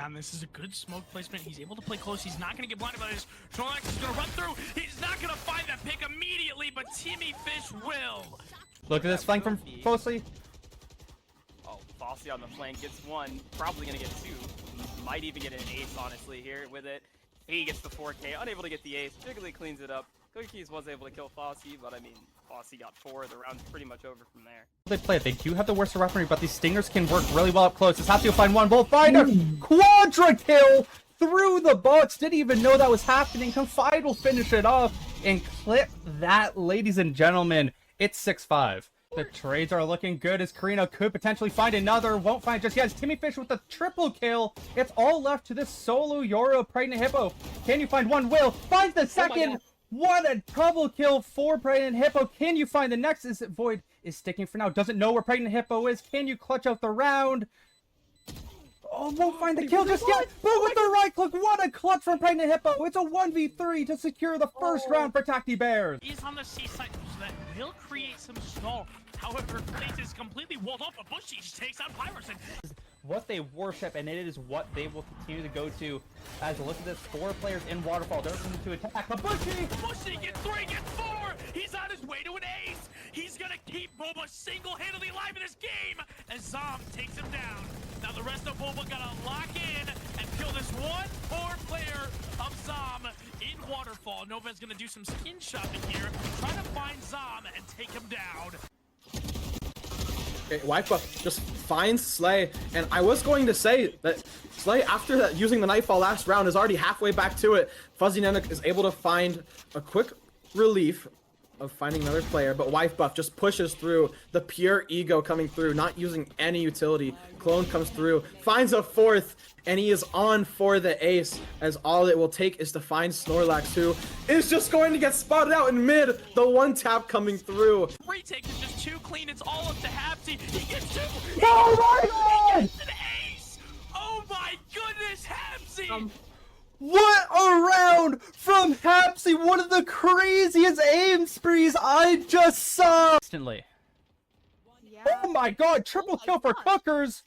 Yeah, and this is a good smoke placement. He's able to play close. He's not going to get blinded by this. Snorlax is going to run through. He's not going to find that pick immediately, but Timmy Fish will. Look at this flank from closely. Oh, Fossey on the flank gets one. Probably going to get two. Might even get an ace, honestly, here with it. He gets the 4K. Unable to get the ace. Jiggly cleans it up. Cookies was able to kill Fossey, but I mean, Fossey got 4. The round's pretty much over from there. They play it. They do have the worst weaponry, but these stingers can work really well up close. This has to find one. We'll find a quadra kill through the box. Didn't even know that was happening. Confide will finish it off and clip that, ladies and gentlemen. It's 6-5. The trades are looking good as Karina could potentially find another. Won't find just yet. It's Timmy Fish with the triple kill. It's all left to this solo Yoro Pregnant Hippo. Can you find one? Will finds the second. What a double kill for Pregnant Hippo. Can you find the next? Is it Void is sticking for now. Doesn't know where Pregnant Hippo is. Can you clutch out the round? Oh, won't find the kill just yet. But with the right click, what a clutch from Pregnant Hippo. It's a 1v3 to secure the first round for Tacti Bears. He's on the seaside, so that will create some stall. However, Face is completely walled off. A Bushy just takes out Pyrus. What they worship, and it is what they will continue to go to. As look at this, 4 players in Waterfall. They're looking to attack. But Bushy gets 3, gets 4. He's on his way to an ace. He's gonna keep Boba single-handedly alive in this game as Zom takes him down. Now the rest of Boba gotta lock in and kill this one poor player of Zom in Waterfall. Nova's gonna do some skin shopping here, try to find Zom and take him down. Okay, Wipebuff just finds Slay, and I was going to say that Slay, after that, using the Nightfall last round, is already halfway back to it. Fuzzy Nanook is able to find a quick relief of finding another player, but Wipebuff just pushes through. The pure ego coming through, not using any utility. Clone comes through, finds a 4th, and he is on for the ace, as all it will take is to find Snorlax, who is just going to get spotted out in mid. The 1-tap coming through. Retake is just too clean. It's all up to Hapsy. He gets 2. Oh my god! He gets an ace. Oh my goodness, Hapsy. What a round from Hapsy! One of the craziest aim sprees I just saw! Instantly. Yeah. Oh my god, triple kill for Cookers!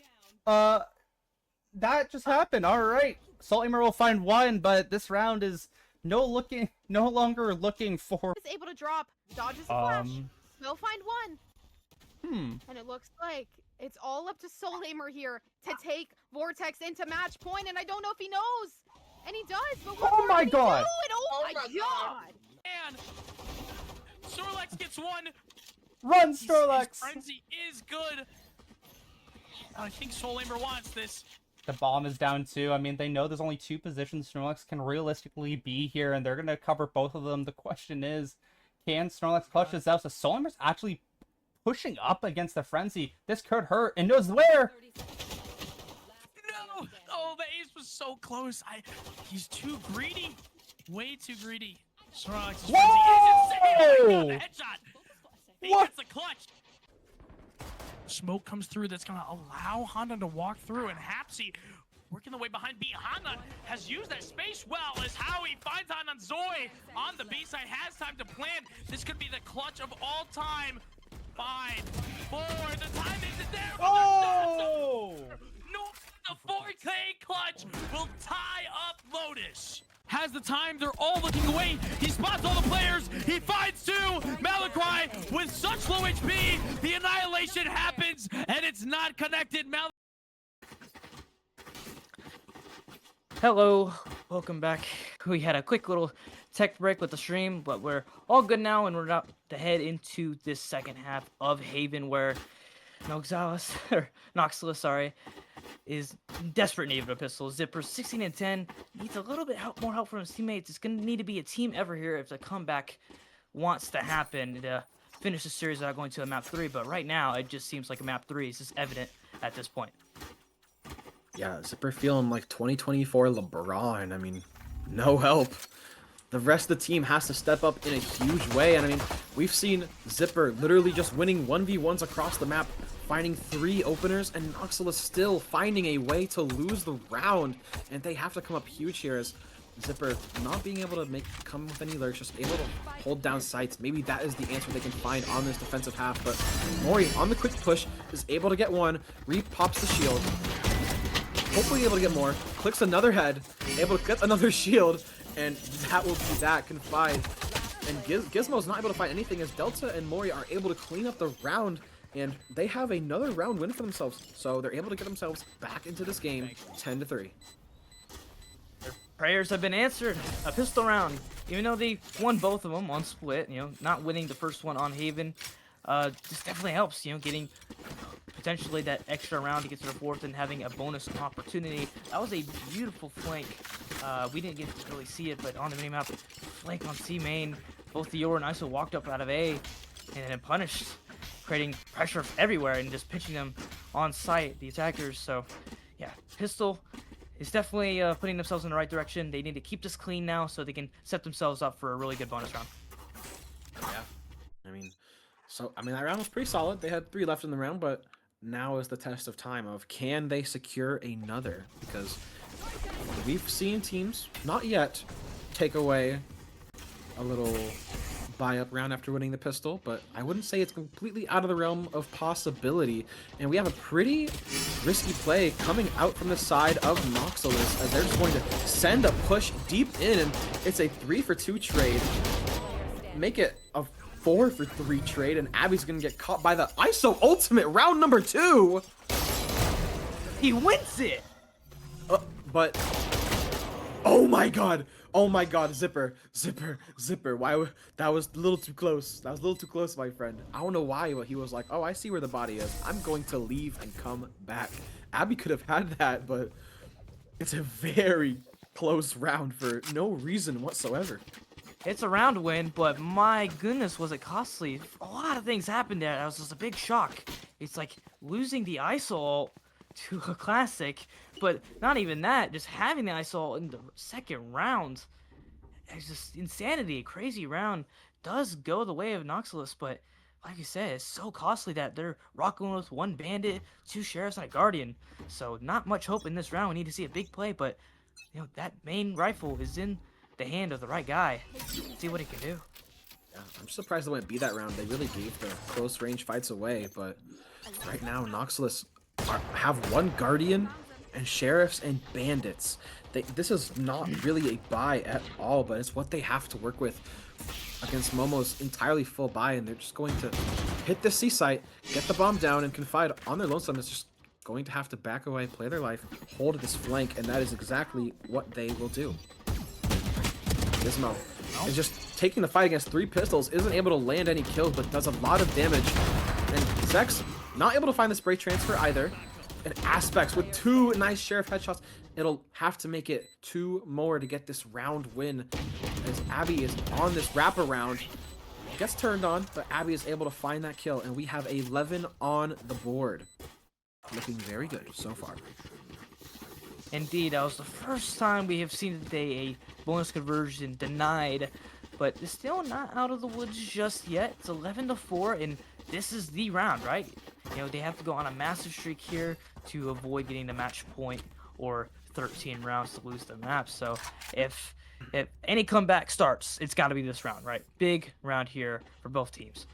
That just happened, alright. Salthammer will find 1, but this round is no longer looking for... Is able to drop, dodges a flash, will find 1. And it looks like it's all up to Soulhamer here to take Vortex into match point, and I don't know if he knows! And he does, but what Oh my god! Oh my god! And Snorlax gets 1. Run, Snorlax! His frenzy is good. I think Soulhammer wants this. The bomb is down too. I mean, they know there's only 2 positions Snorlax can realistically be here, and they're going to cover both of them. The question is, can Snorlax clutch this out? So Soulhammer's actually pushing up against the frenzy. This could hurt, and knows where! No! Oh, the ace was so close. He's too greedy. Way too greedy. Snorlax's frenzy is insane. Oh my god, the headshot! He gets the clutch. Smoke comes through that's going to allow Honda to walk through, and Hapsy working the way behind B. Honda has used that space well as Howie finds Honda. Zoe on the B side has time to plan. This could be the clutch of all time. 5, 4, the time isn't there. Oh! No, the 4K clutch will tie up Lotus. Has the time, they're all looking away. He spots all the players. He finds 2. Malachry with such low HP. The annihilation happens, and it's not connected. Hello, welcome back. We had a quick little tech break with the stream, but we're all good now, and we're about to head into this second half of Haven, where Noxalis, or Noxalis, sorry, is desperate need of a pistol. Zipper 16 and 10 needs a little bit more help from his teammates. It's gonna need to be a team ever here if the comeback wants to happen to finish the series without going to a map 3. But right now, it just seems like a map 3 is just evident at this point. Yeah, Zipper feeling like 2024 LeBron. I mean, no help. The rest of the team has to step up in a huge way, and I mean, we've seen Zipper literally just winning 1v1s across the map, finding 3 openers, and Noxalis still finding a way to lose the round, and they have to come up huge here as Zipper not being able to come with any lurks, just able to hold down sights. Maybe that is the answer they can find on this defensive half, but Mori on the quick push is able to get 1, Reap pops the shield. hopefully able to get more. Clicks another head, able to get another shield, and that will be that. Confide. And Gizmo's not able to find anything as Delta and Mori are able to clean up the round, and they have another round win for themselves. So they're able to get themselves back into this game 10-3. Prayers have been answered. A pistol round. Even though they won both of them on split, you know, not winning the first one on Haven, this definitely helps, you know, getting potentially that extra round to get to the fourth and having a bonus opportunity. That was a beautiful flank. We didn't get to really see it, but on the minimap, flank on C main, both the Yor and ISO walked up out of A and then punished, creating pressure everywhere and just pitching them on site, the attackers. So, yeah, pistol is definitely putting themselves in the right direction. They need to keep this clean now so they can set themselves up for a really good bonus round. Yeah, I mean, that round was pretty solid. They had 3 left in the round, but now is the test of time of can they secure another? Because we've seen teams, not yet, take away a little buy-up round after winning the pistol, but I wouldn't say it's completely out of the realm of possibility. And we have a pretty risky play coming out from the side of Noxalis as they're just going to send a push deep in, and it's a 3-for-2 trade. Make it a 4-for-3 trade, and Abby's gonna get caught by the ISO ultimate round number 2. He wins it! But oh my god, Zipper, why? That was a little too close. That was a little too close, my friend. I don't know why, but he was like, oh, I see where the body is. I'm going to leave and come back. Abby could have had that, but it's a very close round for no reason whatsoever. It's a round win, but my goodness, was it costly. A lot of things happened there. That was just a big shock. It's like losing the ISO to a classic, but not even that, just having the ISO in the second round. It's just insanity. A crazy round does go the way of Noxalis, but like you said, it's so costly that they're rocking with 1 bandit, 2 sheriffs, and a guardian. So not much hope in this round. We need to see a big play, but you know, that main rifle is in the hand of the right guy. See what he can do. Yeah, I'm surprised they wouldn't be that round. They really gave the close range fights away, but right now Noxalis have 1 guardian and sheriffs and bandits. This is not really a buy at all, but it's what they have to work with against Momo's entirely full buy, and they're just going to hit the C site, get the bomb down, and Confide on their lonesome is just going to have to back away, play their life, hold this flank, and that is exactly what they will do. Gizmo is just taking the fight against 3 pistols, isn't able to land any kills, but does a lot of damage. And Zex not able to find the spray transfer either. And Aspects with 2 nice sheriff headshots. It'll have to make it 2 more to get this round win, as Abby is on this wraparound. Gets turned on, but Abby is able to find that kill, and we have 11 on the board. Looking very good so far. Indeed, that was the first time we have seen a bonus conversion denied, but it's still not out of the woods just yet. It's 11-4, and this is the round, right? You know, they have to go on a massive streak here to avoid getting the match point or 13 rounds to lose the map. So if any comeback starts, it's got to be this round, right? Big round here for both teams.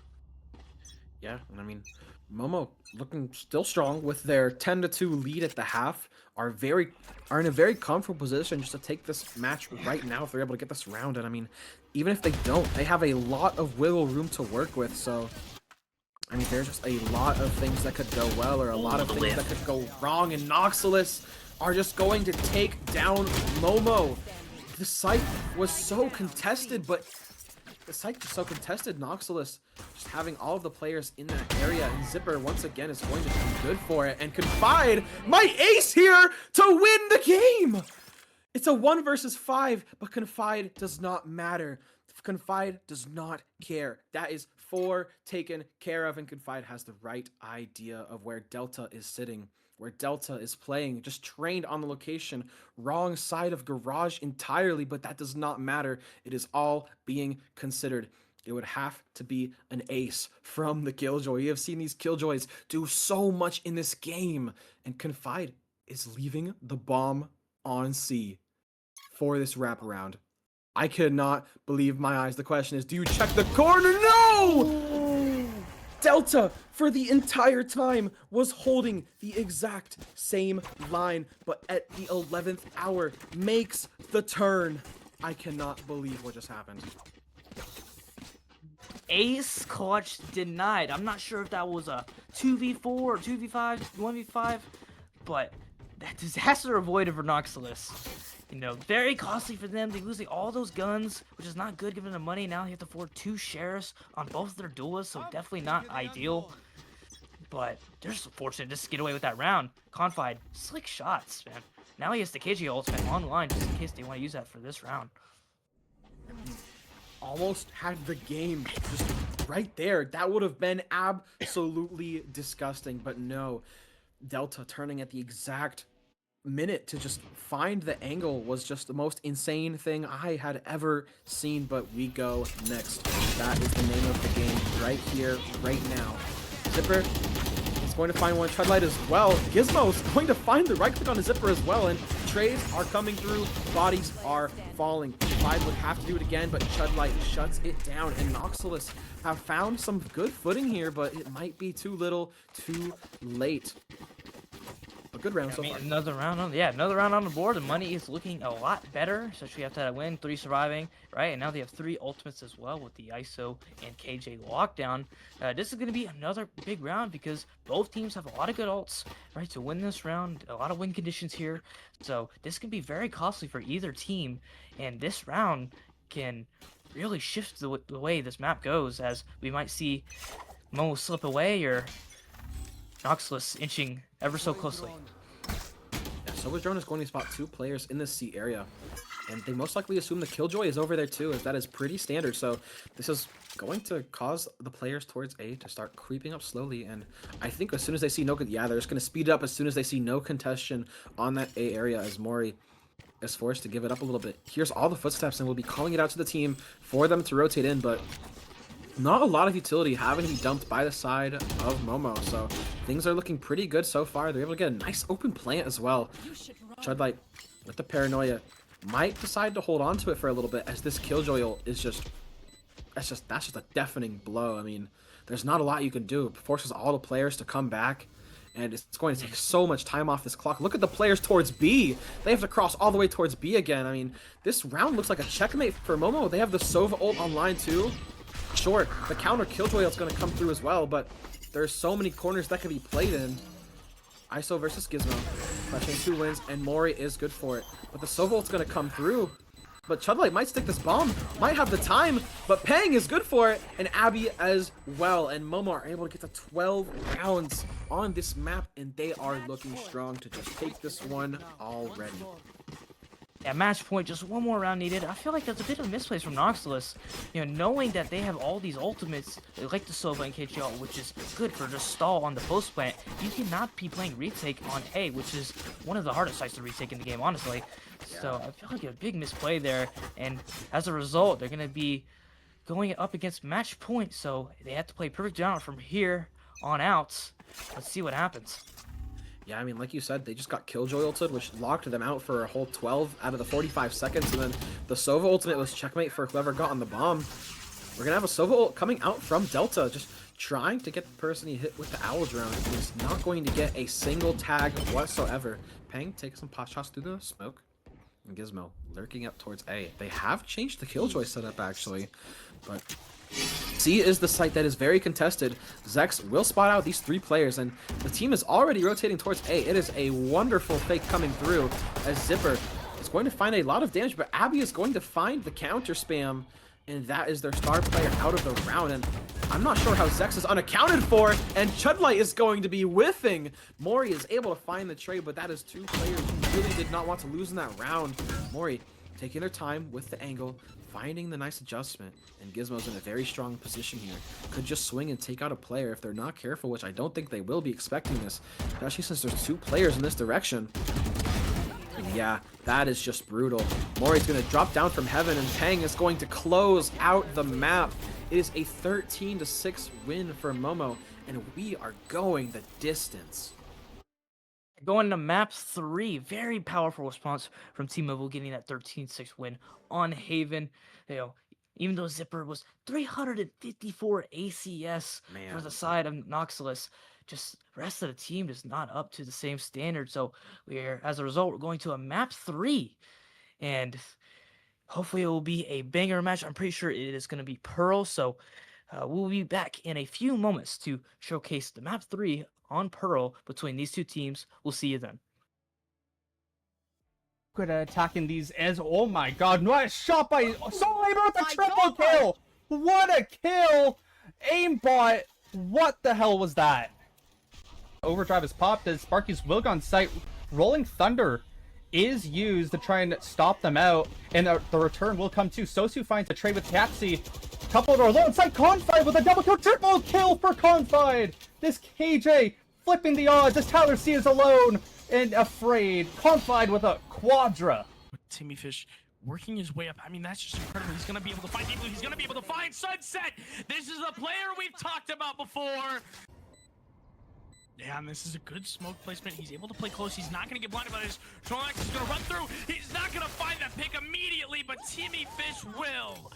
Yeah, and I mean, Momo looking still strong with their 10-2 lead at the half. Are in a very comfortable position just to take this match right now if they're able to get this round. And I mean, even if they don't, they have a lot of wiggle room to work with. So I mean, there's just a lot of things that could go well or a lot of things that could go wrong, and Noxalis are just going to take down Momo. The site was so contested, but Noxalis just having all of the players in that area, and Zipper once again is going to be good for it, and Confide might ace here to win the game. It's a 1 versus 5, but Confide does not matter. Confide does not care. That is 4 taken care of, and Confide has the right idea of where Delta is sitting, where Delta is playing, just trained on the location, wrong side of garage entirely, but that does not matter. It is all being considered. It would have to be an ace from the Killjoy. We have seen these Killjoys do so much in this game, and Confide is leaving the bomb on C for this wraparound. I could not believe my eyes. The question is, do you check the corner? No! Delta, for the entire time, was holding the exact same line, but at the 11th hour, makes the turn. I cannot believe what just happened. Ace clutch denied. I'm not sure if that was a 2v4 or 2v5, 1v5, but that disaster avoided for Noxalis. You know, very costly for them. They're losing all those guns, which is not good given the money. Now they have to afford 2 sheriffs on both their duelists, so definitely not ideal. But they're just fortunate just to get away with that round. Confide, slick shots, man. Now he has the KJ ultimate online just in case they want to use that for this round. Almost had the game just right there. That would have been absolutely disgusting, but no. Delta turning at the exact minute to just find the angle was just the most insane thing I had ever seen, but we go next. That is the name of the game right here, right now. Zipper is going to find one. Treadlight as well. Gizmo is going to find the right click on the Zipper as well, and trades are coming through. Bodies are falling. Clyde would have to do it again, but Treadlight shuts it down, and Noxalis have found some good footing here, but it might be too little, too late. A good round so far. Another round on the board. The money is looking a lot better, especially after that win, 3 surviving, right? And now they have 3 ultimates as well with the ISO and KJ lockdown. This is going to be another big round because both teams have a lot of good ults, right, to win this round. A lot of win conditions here, so this can be very costly for either team. And this round can really shift the way this map goes, as we might see Momo slip away or Noxalis inching ever so closely. Yeah, Silver Drone is going to spot 2 players in this C area, and they most likely assume the Killjoy is over there too, as that is pretty standard. So this is going to cause the players towards A to start creeping up slowly, and I think as soon as they see no, yeah, they're just going to speed up as soon as they see no contestation on that A area, as Mori is forced to give it up a little bit. Here's all the footsteps, and we'll be calling it out to the team for them to rotate in, but not a lot of utility having to be dumped by the side of Momo, so things are looking pretty good so far. They're able to get a nice open plant as well. Treadlight with the paranoia might decide to hold on to it for a little bit, as this Killjoy ult is that's just a deafening blow. I mean, there's not a lot you can do. It forces all the players to come back, and it's going to take so much time off this clock. Look at the players towards B. They have to cross all the way towards B again. I mean, this round looks like a checkmate for Momo. They have the Sova ult online too. Sure, the counter Killjoy is going to come through as well, but there's so many corners that can be played in. ISO versus Gizmo, clutching 2 wins, and Mori is good for it. But the Sova ult's going to come through. But Treadlight might stick this bomb, might have the time, but Pang is good for it, and Abby as well. And Momo are able to get to 12 rounds on this map, and they are looking strong to just take this one already. At match point, just one more round needed. I feel like that's a bit of a misplace from Noxalis. You know, knowing that they have all these ultimates, like the Sova and KGL, which is good for just stall on the post plant. You cannot be playing retake on A, which is one of the hardest sites to retake in the game, honestly. So I feel like a big misplay there, and as a result, they're going to be going up against match point, so they have to play perfect round from here on out. Let's see what happens. Yeah, I mean, like you said, they just got Killjoy ulted, which locked them out for a whole 12 out of the 45 seconds, and then the Sova ultimate was checkmate for whoever got on the bomb. We're going to have a Sova ult coming out from Delta, just trying to get the person he hit with the Owl Drone. He's not going to get a single tag whatsoever. Pang takes some pot shots through the smoke, and Gizmo lurking up towards A. They have changed the Killjoy setup, actually, but C is the site that is very contested. Zex will spot out these 3 players, and the team is already rotating towards A. It is a wonderful fake coming through, as Zipper is going to find a lot of damage, but Abby is going to find the counter spam, and that is their star player out of the round. And I'm not sure how Zex is unaccounted for, and Chudlight is going to be whiffing. Mori is able to find the trade, but that is 2 players who really did not want to lose in that round. Mori taking their time with the angle, finding the nice adjustment, and Gizmo's in a very strong position here. Could just swing and take out a player if they're not careful, which I don't think they will be expecting this, especially since there's 2 players in this direction. And yeah, that is just brutal. Mori's going to drop down from heaven, and Pang is going to close out the map. It is a 13-6 win for Momo, and we are going the distance. Going to map 3, very powerful response from T-Mobile, getting that 13-6 win on Haven. You even though Zipper was 354 ACS for the side of Noxalis. Just the rest of the team is not up to the same standard. So as a result, we're going to a map 3. And hopefully it will be a banger match. I'm pretty sure it is going to be Pearl. So we'll be back in a few moments to showcase the map 3 on Pearl between these two teams. We'll see you then. Good at attacking these as, oh my god, nice shot by Soulhaber with a triple kill! What a kill! Aimbot, what the hell was that? Overdrive is popped as Sparky's will go on site. Rolling Thunder is used to try and stop them out, and the return will come too. Sosu finds a trade with Tapsy. Coupled or lone side Confide with a double kill, triple kill for Confide! This KJ flipping the odds as Tyler C is alone and afraid. Confide with a quadra. Timmy Fish working his way up. I mean, that's just incredible. He's going to be able to find people. He's going to be able to find Sunset. This is the player we've talked about before. Yeah, and this is a good smoke placement. He's able to play close. He's not going to get blinded by this. Snorlax is going to run through. He's not going to find that pick immediately, but Timmy Fish will.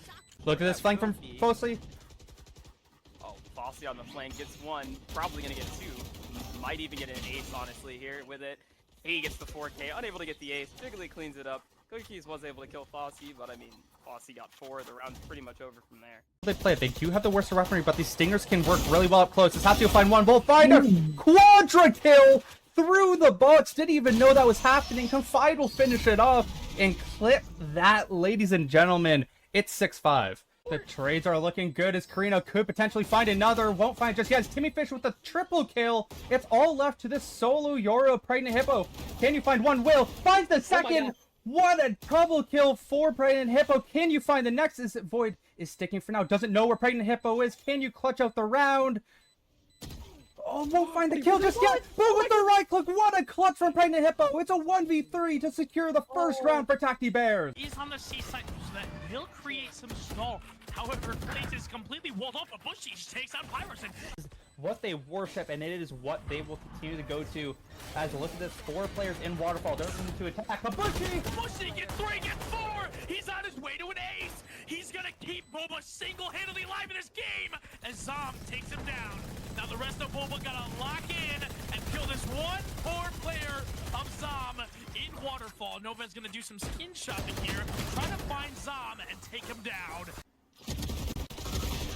Look at this flank from closely. Oh, Fossey on the flank gets one. Probably going to get two. Might even get an ace, honestly, here with it. He gets the 4K. Unable to get the ace. Jiggly cleans it up. Cookies was able to kill Fossey, but I mean, Fossey got 4. The round's pretty much over from there. They play it. They do have the worst weaponry, but these stingers can work really well up close. It's Hatsuo find one. Both find a quadra kill through the box. Didn't even know that was happening. Confide will finish it off and clip that, ladies and gentlemen. It's 6-5. The trades are looking good as Karino could potentially find another. Won't find just yet. As Timmy Fish with a triple kill. It's all left to this solo Yoro Pregnant Hippo. Can you find one? Will finds the second. What a double kill for Pregnant Hippo. Can you find the next? Is it Void is sticking for now. Doesn't know where Pregnant Hippo is. Can you clutch out the round? Oh, won't find the kill just yet. But with the right click, what a clutch from Pregnant Hippo. It's a 1v3 to secure the first round for Tacti Bears. He's on the seaside, so that will create some stall. However, place is completely walled off. A Bushy takes out Pyrus. What they worship, and it is what they will continue to go to. As look at this, 4 players in Waterfall. They're looking to attack. But Bushy gets 3, gets 4. He's on his way to an ace. He's gonna keep Boba single-handedly alive in this game as Zom takes him down. Now the rest of Boba gotta lock in and kill this one poor player of Zom in Waterfall. Nova's gonna do some skin shopping here, trying to find Zom and take him down.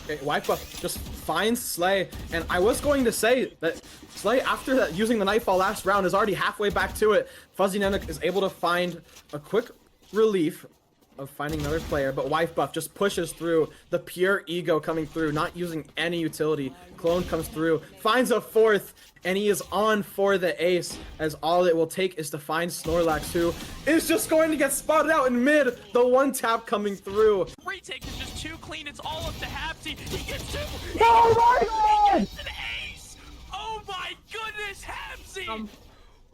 Okay, Wipe Buff just finds Slay, and I was going to say that Slay, after that using the Nightfall last round, is already halfway back to it. Fuzzy Nanook is able to find a quick relief of finding another player, but Wife Buff just pushes through. The pure ego coming through, not using any utility. Clone comes through, finds a 4th, and he is on for the ace, as all it will take is to find Snorlax, who is just going to get spotted out in mid. The 1-tap coming through. Retake is just too clean. It's all up to Hapsy. He gets 2. Oh my god! He gets an ace. Oh my goodness, Hapsy.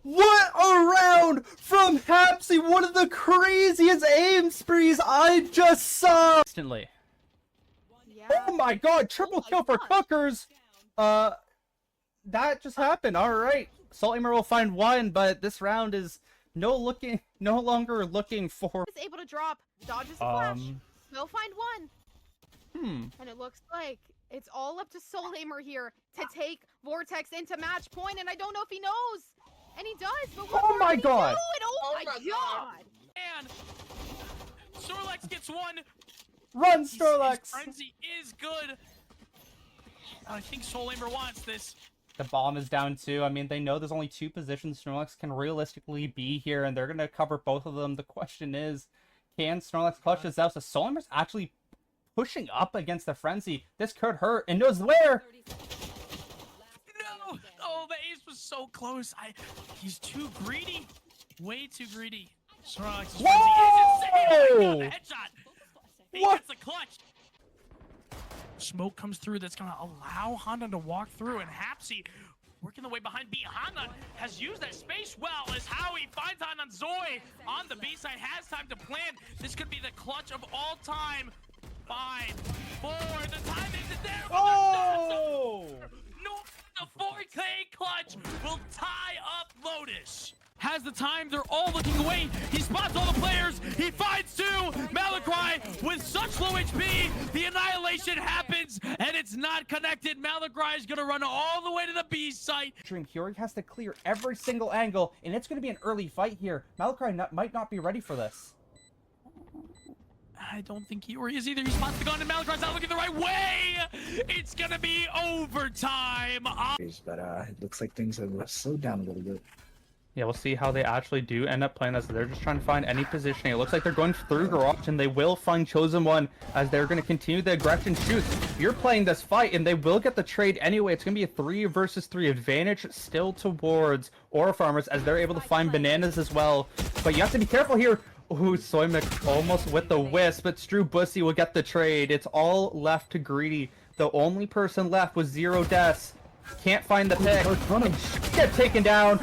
What a round from Hapsy! One of the craziest aim sprees I just saw! Instantly. Yeah. Oh my god, triple kill for Cookers! That just happened, alright. Salthammer will find 1, but this round is no longer looking for... Is able to drop, dodges a flash. Will find 1. And it looks like it's all up to Soulhamer here to take Vortex into match point, and I don't know if he knows. And he does, but what Oh my god! Oh my god! And Snorlax gets 1. Run, His Snorlax! frenzy is good. I think Soulhamer wants this. The bomb is down too. I mean, they know there's only 2 positions Snorlax can realistically be here, and they're going to cover both of them. The question is, can Snorlax clutch this out? So Soulhammer's actually pushing up against the frenzy. This could hurt, and knows where! No! Oh, the ace was so close. He's too greedy. Way too greedy. Snorlax's frenzy is insane. Oh my god, the headshot! He gets the clutch. Smoke comes through that's going to allow Honda to walk through, and Hapsy working the way behind B. Honda has used that space well as Howie finds on Zoe on the B side, has time to plan. This could be the clutch of all time. 5, 4, the time isn't there. Oh! No, the 4K clutch will tie up Lotus. Has the time, they're all looking away. He spots all the players. He finds 2. Malachry with such low HP. HP. The annihilation happens, and it's not connected. Malagrai is gonna run all the way to the B site. Dream Fury has to clear every single angle, and it's going to be an early fight here. Malagrai might not be ready for this. I don't think he is either. He spots the gun, and Malagrai's not looking the right way. It's gonna be overtime. But it looks like things have slowed down a little bit. Yeah, we'll see how they actually do end up playing this. They're just trying to find any positioning. It looks like they're going through Garage, and they will find Chosen One as they're going to continue the aggression shoots. You're playing this fight, and they will get the trade anyway. It's going to be a 3 versus 3 advantage still towards Aura Farmers as they're able to find bananas as well. But you have to be careful here. Ooh, Soymik almost with the wisp, but Drew Bussy will get the trade. It's all left to Greedy. The only person left was Zero Deaths. Can't find the pick. Get taken down.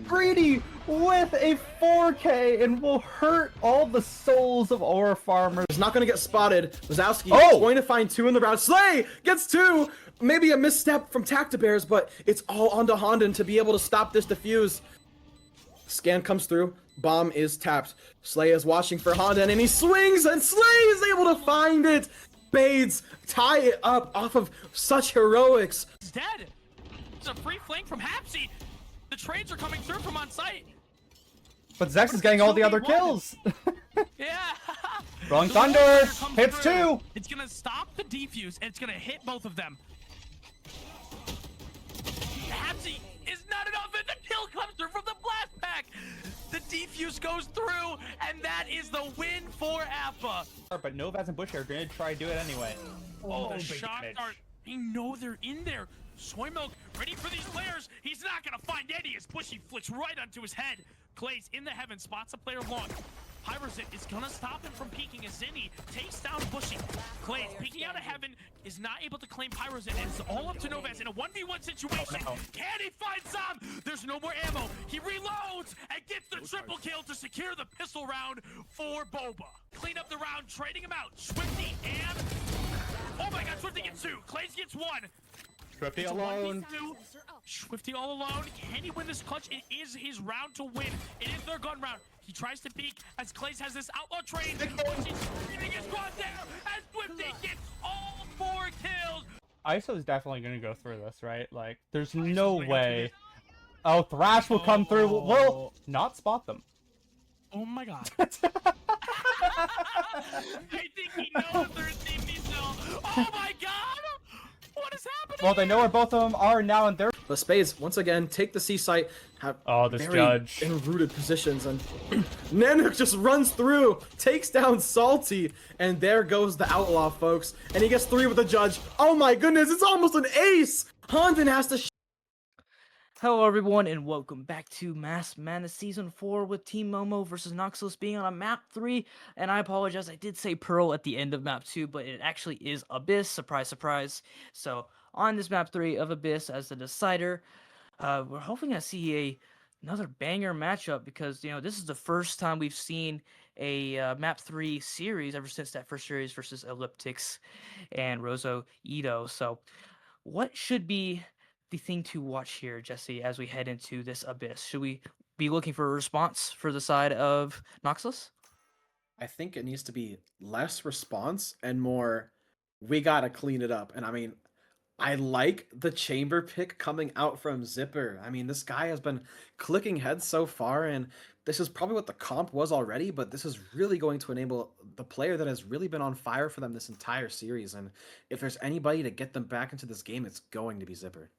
Greedy with a 4K and will hurt all the souls of Aura Farmers. He's not going to get spotted. Wazowski Oh! is going to find 2 in the round. Slay gets 2. Maybe a misstep from Tactibears, but it's all onto Hondon to be able to stop this defuse. Scan comes through. Bomb is tapped. Slay is watching for Hondon, and he swings, and Slay is able to find it. Spades tie it up off of such heroics. He's dead. There's a free flank from Hapsy. The trades are coming through from on site. But Zex is getting all the other kills. Yeah. Rolling The Thunder Warrior comes hits through. 2. It's gonna stop the defuse, and it's gonna hit both of them. Hapsy is not enough, and the kill comes through from the blast pack. The defuse goes through, and that is the win for Appa. But Novaz and Bush are going to try to do it anyway. Oh, the big shots damage. are. They know they're in there. Soy Milk ready for these players. He's not gonna find Eddie as Bushy flicks right onto his head. Clay's in the heaven, spots a player long. Pyrosit is gonna stop him from peeking as Zinni takes down Bushy. Clay's peeking out of heaven, is not able to claim Pyrosit, and it's all up to Novaz in a 1v1 situation. Oh, no. Can he find some? There's no more ammo. He reloads and gets the triple kill to secure the pistol round for Boba. Clean up the round, trading him out. Swifty and... Oh my god, Swifty gets 2. Clays gets 1. Swifty It's a alone. 1v2. Swifty all alone. Can he win this clutch? It is his round to win. It is their gun round. He tries to peek as Clays has this outlaw train. He's screaming his squad down as Swifty gets all 4 kills. ISO is definitely going to go through this, right? Like, there's no way. Oh, Thrash will come through. Will not spot them. Oh my god. I think he knows they're in DP still. Oh my god! What is happening? Well, they know where both of them are now, and they're... The Spades, once again, take the C site, have Oh, this very judge. enrooted positions, and Nanook just runs through, takes down Salty, and there goes the Outlaw, folks. And he gets 3 with the judge. Oh my goodness, it's almost an ace! Hondon has to... Hello everyone and welcome back to Mass Madness Season 4 with Team Momo versus Noxalis being on a map 3. And I apologize, I did say Pearl at the end of map 2, but it actually is Abyss, surprise, surprise. So on this map 3 of Abyss as the decider, we're hoping to see another banger matchup because, you know, this is the first time we've seen a map 3 series ever since that first series versus Elliptics and Rozo Ito. So what should be the thing to watch here, Jesse, as we head into this Abyss? Should we be looking for a response for the side of Noxalis? I think it needs to be less response and more, we gotta clean it up. And I mean, I like the chamber pick coming out from Zipper. I mean, this guy has been clicking heads so far, and this is probably what the comp was already, but this is really going to enable the player that has really been on fire for them this entire series. And if there's anybody to get them back into this game, it's going to be Zipper.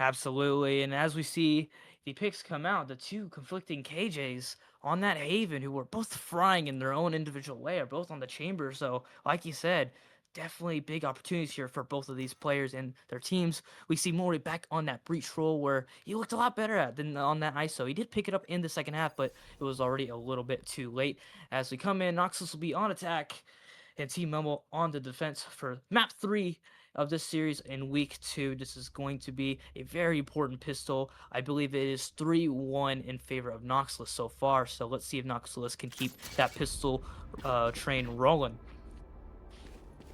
Absolutely, and as we see the picks come out, the 2 conflicting KJs on that Haven, who were both frying in their own individual way, are both on the chamber. So, like you said, definitely big opportunities here for both of these players and their teams. We see Mori back on that breach role where he looked a lot better at than on that ISO. He did pick it up in the second half, but it was already a little bit too late. As we come in, Noxalis will be on attack, and Team Momo on the defense for map 3 of this series in week 2. This is going to be a very important pistol. I believe it is 3-1 in favor of Noxalis so far. So let's see if Noxalis can keep that pistol train rolling.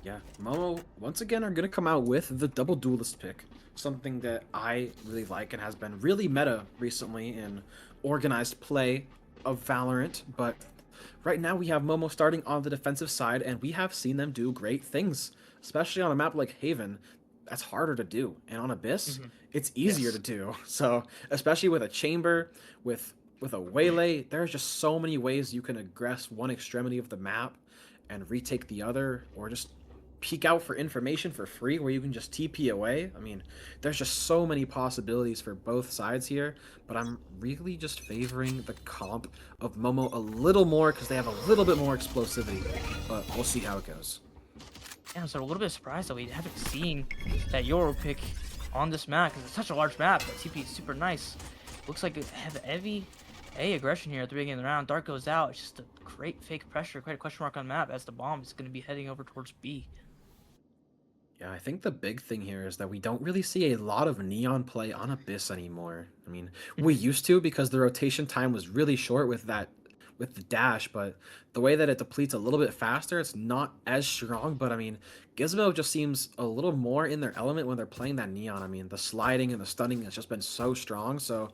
Yeah, Momo, once again, are going to come out with the double duelist pick. Something that I really like and has been really meta recently in organized play of Valorant. But right now we have Momo starting on the defensive side, and we have seen them do great things, especially on a map like Haven. That's harder to do, and on Abyss, it's easier to do. So, especially with a chamber, with a waylay, there's just so many ways you can aggress one extremity of the map and retake the other, or just peek out for information for free where you can just TP away. I mean, there's just so many possibilities for both sides here, but I'm really just favoring the comp of Momo a little more because they have a little bit more explosivity, but we'll see how it goes. Yeah, I'm sort of a little bit surprised that we haven't seen that Euro pick on this map because it's such a large map. The TP is super nice. Looks like it have heavy A aggression here at the beginning of the round. Dark goes out. It's just a great fake pressure, great question mark on the map as the bomb is going to be heading over towards B. Yeah, I think the big thing here is that we don't really see a lot of Neon play on Abyss anymore. I mean, we used to because the rotation time was really short with the dash, but the way that it depletes a little bit faster, it's not as strong. But I mean, Gizmo just seems a little more in their element when they're playing that Neon. I mean, the sliding and the stunning has just been so strong. So,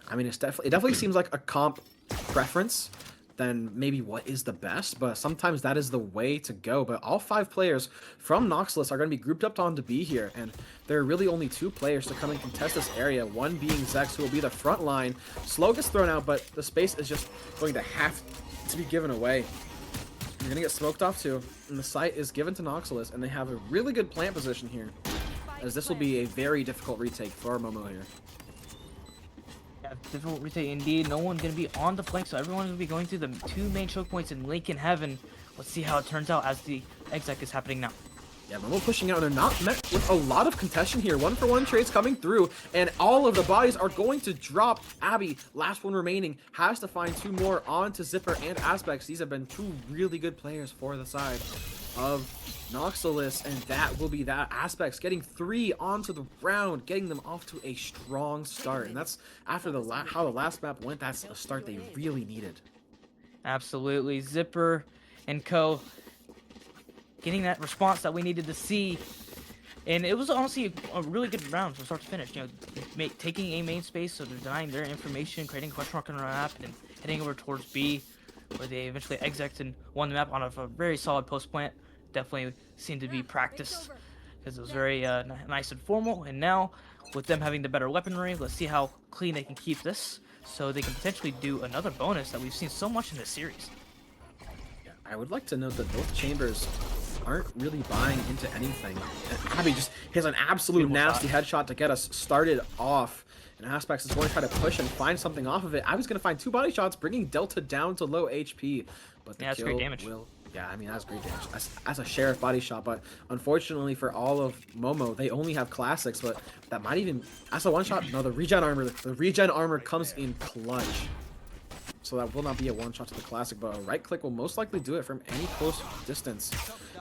I mean, it definitely seems like a comp preference than maybe what is the best, but sometimes that is the way to go. But all 5 players from Noxalis are going to be grouped up on to be here, and there are really only 2 players to come and contest this area, one being Zex, who will be the front line. Slow gets thrown out, but the space is just going to have to be given away. You're going to get smoked off too, and the site is given to Noxalis, and they have a really good plant position here, as this will be a very difficult retake for Momo here. Yeah, difficult retake indeed. No one going to be on the flank, so everyone's going to be going through the 2 main choke points in Link and Heaven. Let's see how it turns out as the exec is happening now. Yeah, Momo pushing out, and they're not met with a lot of contention here. 1-for-1 trades coming through, and all of the bodies are going to drop. Abby, last one remaining, has to find 2 more onto Zipper and Aspects. These have been 2 really good players for the side of Noxalis, and that will be that. Aspects getting 3 onto the round, getting them off to a strong start, and that's after how the last map went. That's a start they really needed. Absolutely. Zipper and co getting that response that we needed to see. And it was honestly a really good round from start to finish. You know, taking A main space, so they're denying their information, creating a question mark on the map, and heading over towards B, where they eventually execed and won the map on a very solid post plant. Definitely seemed to be practice because it was very nice and formal. And now, with them having the better weaponry, let's see how clean they can keep this, so they can potentially do another bonus that we've seen so much in this series. Yeah, I would like to note that both chambers aren't really buying into anything. And Abby just hits an absolute nasty headshot to get us started off. And Aspects is going to try to push and find something off of it. I was going to find 2 body shots, bringing Delta down to low HP. But the that's kill great damage. Yeah, I mean, that's great damage. As a sheriff body shot, but unfortunately for all of Momo, they only have classics, but that might even, as a one-shot, no, the regen armor comes in clutch. So that will not be a one-shot to the classic, but a right-click will most likely do it from any close distance.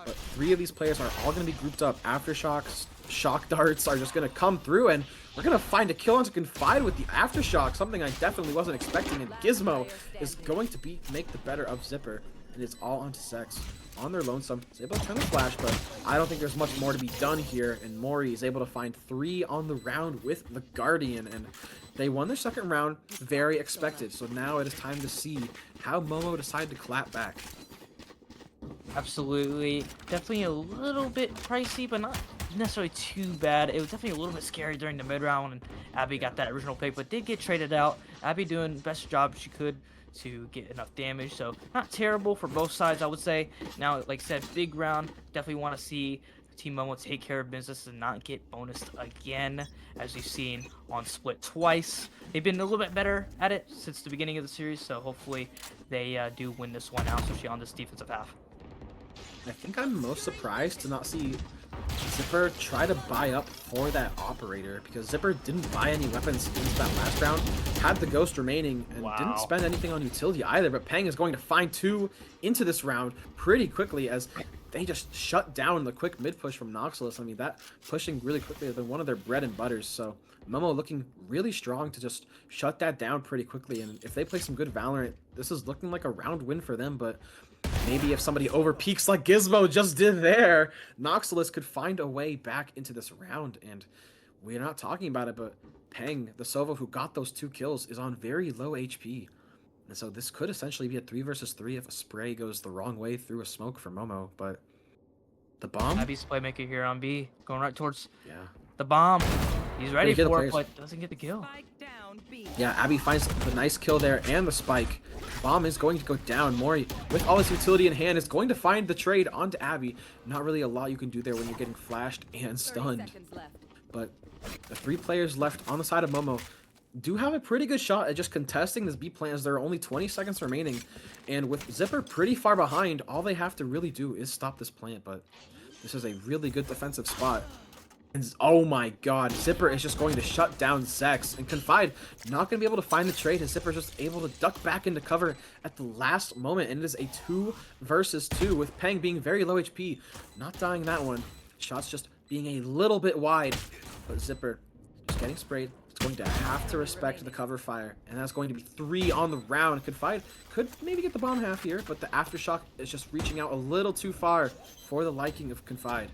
But 3 of these players are all going to be grouped up. Aftershocks, shock darts are just going to come through, and we're going to find a kill on to Confide with the Aftershock, something I definitely wasn't expecting, and Gizmo is going to make the better of Zipper, and it's all onto Sex. On their lonesome, is able to turn the flash, but I don't think there's much more to be done here, and Mori is able to find 3 on the round with the Guardian, and they won their second round, very expected. So now it is time to see how Momo decide to clap back. Absolutely. Definitely a little bit pricey, but not necessarily too bad. It was definitely a little bit scary during the mid-round, and Abby got that original pick, but did get traded out. Abby doing the best job she could to get enough damage, so not terrible for both sides, I would say. Now, like I said, big round. Definitely want to see Team Momo take care of business and not get bonused again, as we've seen on Split twice. They've been a little bit better at it since the beginning of the series, so hopefully they do win this one out, especially on this defensive half. I think I'm most surprised to not see Zipper try to buy up for that operator, because Zipper didn't buy any weapons into that last round, had the ghost remaining, and didn't spend anything on utility either. But Peng is going to find 2 into this round pretty quickly, as they just shut down the quick mid push from Noxalis. I mean, that pushing really quickly has been one of their bread and butters. So Momo looking really strong to just shut that down pretty quickly. And if they play some good Valorant, this is looking like a round win for them. But maybe if somebody overpeaks like Gizmo just did there, Noxalis could find a way back into this round. And we're not talking about it, but Peng, the Sova who got those 2 kills, is on very low HP. And so this could essentially be a 3 versus 3 if a spray goes the wrong way through a smoke for Momo, but the bomb? Abby's playmaker here on B, going right towards Yeah. the bomb. He's ready get the for it, players. but doesn't get the kill. Yeah, Abby finds the nice kill there and the spike. Bomb is going to go down. Mori, with all his utility in hand, is going to find the trade onto Abby. Not really a lot you can do there when you're getting flashed and stunned. But the 3 players left on the side of Momo do have a pretty good shot at just contesting this B plant as there are only 20 seconds remaining. And with Zipper pretty far behind, all they have to really do is stop this plant. But this is a really good defensive spot. And oh my god, Zipper is just going to shut down Zex. And Confide not going to be able to find the trade, and Zipper is just able to duck back into cover at the last moment. And it is a 2 versus 2 with Peng being very low HP. Not dying that one. Shots just being a little bit wide. But Zipper just getting sprayed. It's going to have to respect the cover fire. And that's going to be 3 on the round. Confide could maybe get the bomb half here, but the Aftershock is just reaching out a little too far for the liking of Confide.